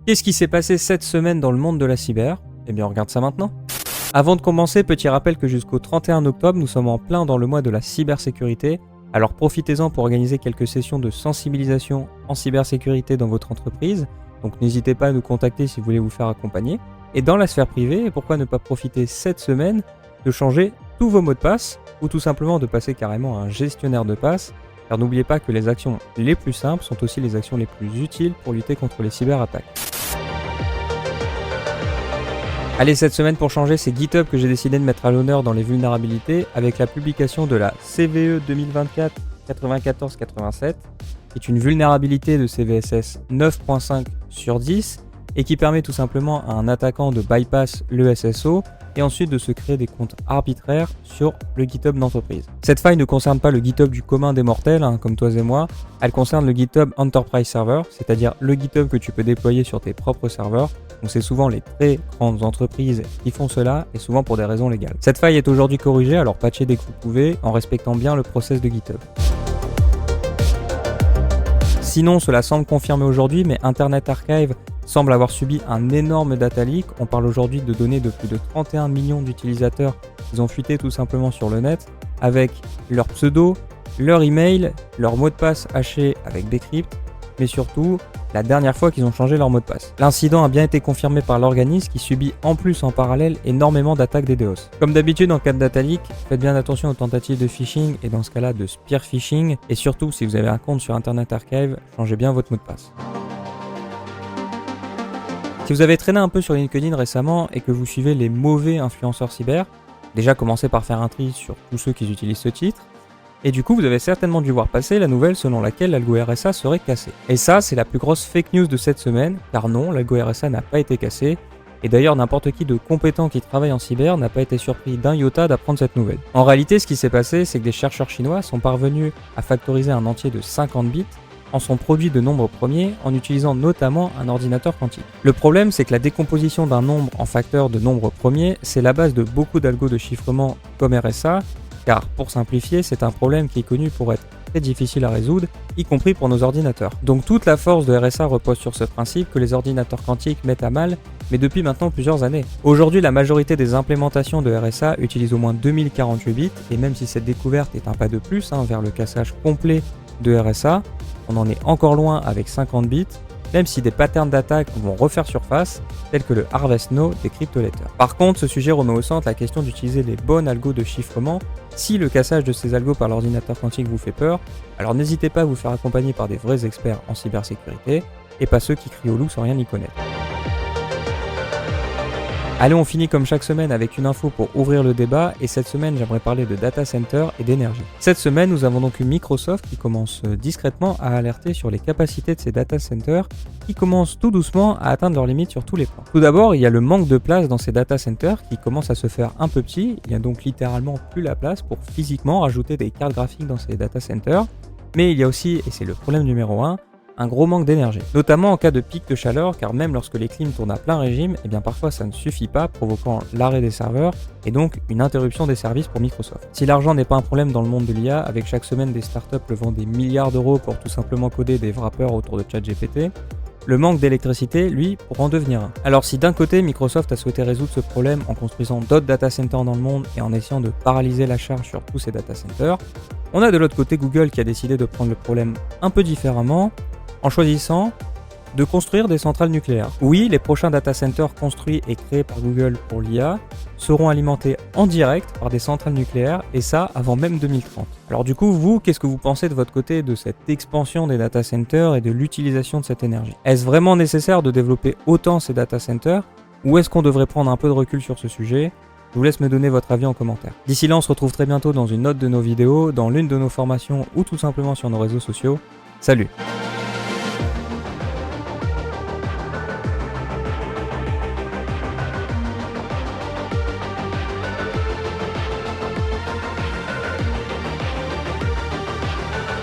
Qu'est-ce qui s'est passé cette semaine dans le monde de la cyber? Eh bien on regarde ça maintenant. Avant de commencer, petit rappel que jusqu'au 31 octobre, nous sommes en plein dans le mois de la cybersécurité. Alors profitez-en pour organiser quelques sessions de sensibilisation en cybersécurité dans votre entreprise. Donc n'hésitez pas à nous contacter si vous voulez vous faire accompagner. Et dans la sphère privée, pourquoi ne pas profiter cette semaine de changer tous vos mots de passe ou tout simplement de passer carrément à un gestionnaire de passe. Car n'oubliez pas que les actions les plus simples sont aussi les actions les plus utiles pour lutter contre les cyberattaques. Allez, cette semaine pour changer, c'est GitHub que j'ai décidé de mettre à l'honneur dans les vulnérabilités avec la publication de la CVE 2024-94-87, qui est une vulnérabilité de CVSS 9.5 sur 10 et qui permet tout simplement à un attaquant de bypass le SSO et ensuite de se créer des comptes arbitraires sur le GitHub d'entreprise. Cette faille ne concerne pas le GitHub du commun des mortels, comme toi et moi, elle concerne le GitHub Enterprise Server, c'est-à-dire le GitHub que tu peux déployer sur tes propres serveurs. Donc c'est souvent les très grandes entreprises qui font cela et souvent pour des raisons légales. Cette faille est aujourd'hui corrigée, alors patchez dès que vous pouvez en respectant bien le process de GitHub. Sinon, cela semble confirmé aujourd'hui, mais Internet Archive semble avoir subi un énorme data leak. On parle aujourd'hui de données de plus de 31 millions d'utilisateurs qui ont fuité tout simplement sur le net avec leur pseudo, leur email, leur mot de passe haché avec Decrypt, mais surtout la dernière fois qu'ils ont changé leur mot de passe. L'incident a bien été confirmé par l'organisme qui subit en plus en parallèle énormément d'attaques DDoS. Comme d'habitude en cas de data leak, faites bien attention aux tentatives de phishing et dans ce cas-là de spear phishing et surtout si vous avez un compte sur Internet Archive, changez bien votre mot de passe. Si vous avez traîné un peu sur LinkedIn récemment et que vous suivez les mauvais influenceurs cyber, déjà commencez par faire un tri sur tous ceux qui utilisent ce titre. Et du coup, vous avez certainement dû voir passer la nouvelle selon laquelle l'algo RSA serait cassé. Et ça, c'est la plus grosse fake news de cette semaine, car non, l'algo RSA n'a pas été cassé. Et d'ailleurs, n'importe qui de compétent qui travaille en cyber n'a pas été surpris d'un iota d'apprendre cette nouvelle. En réalité, ce qui s'est passé, c'est que des chercheurs chinois sont parvenus à factoriser un entier de 50 bits en son produit de nombres premiers en utilisant notamment un ordinateur quantique. Le problème, c'est que la décomposition d'un nombre en facteurs de nombres premiers, c'est la base de beaucoup d'algos de chiffrement comme RSA, car pour simplifier, c'est un problème qui est connu pour être très difficile à résoudre, y compris pour nos ordinateurs. Donc toute la force de RSA repose sur ce principe que les ordinateurs quantiques mettent à mal, mais depuis maintenant plusieurs années. Aujourd'hui, la majorité des implémentations de RSA utilisent au moins 2048 bits, et même si cette découverte est un pas de plus vers le cassage complet de RSA, on en est encore loin avec 50 bits, même si des patterns d'attaque vont refaire surface, tels que le Harvest No des cryptoletters. Par contre, ce sujet remet au centre la question d'utiliser les bonnes algos de chiffrement. Si le cassage de ces algos par l'ordinateur quantique vous fait peur, alors n'hésitez pas à vous faire accompagner par des vrais experts en cybersécurité, et pas ceux qui crient au loup sans rien y connaître. Allez, on finit comme chaque semaine avec une info pour ouvrir le débat et cette semaine j'aimerais parler de data center et d'énergie. Cette semaine nous avons donc eu Microsoft qui commence discrètement à alerter sur les capacités de ces data centers qui commencent tout doucement à atteindre leurs limites sur tous les points. Tout d'abord il y a le manque de place dans ces data centers qui commence à se faire un peu petit, il y a donc littéralement plus la place pour physiquement rajouter des cartes graphiques dans ces data centers, mais il y a aussi, et c'est le problème numéro 1, un gros manque d'énergie, notamment en cas de pic de chaleur car même lorsque les clims tournent à plein régime, parfois ça ne suffit pas provoquant l'arrêt des serveurs et donc une interruption des services pour Microsoft. Si l'argent n'est pas un problème dans le monde de l'IA, avec chaque semaine des startups levant des milliards d'euros pour tout simplement coder des wrappers autour de ChatGPT, le manque d'électricité, lui, pourra en devenir un. Alors si d'un côté Microsoft a souhaité résoudre ce problème en construisant d'autres data centers dans le monde et en essayant de paralyser la charge sur tous ces data centers, on a de l'autre côté Google qui a décidé de prendre le problème un peu différemment en choisissant de construire des centrales nucléaires. Oui, les prochains data centers construits et créés par Google pour l'IA seront alimentés en direct par des centrales nucléaires et ça avant même 2030. Alors du coup, vous, qu'est-ce que vous pensez de votre côté de cette expansion des data centers et de l'utilisation de cette énergie? Est-ce vraiment nécessaire de développer autant ces data centers ou est-ce qu'on devrait prendre un peu de recul sur ce sujet? Je vous laisse me donner votre avis en commentaire. D'ici là, on se retrouve très bientôt dans une autre de nos vidéos, dans l'une de nos formations ou tout simplement sur nos réseaux sociaux. Salut!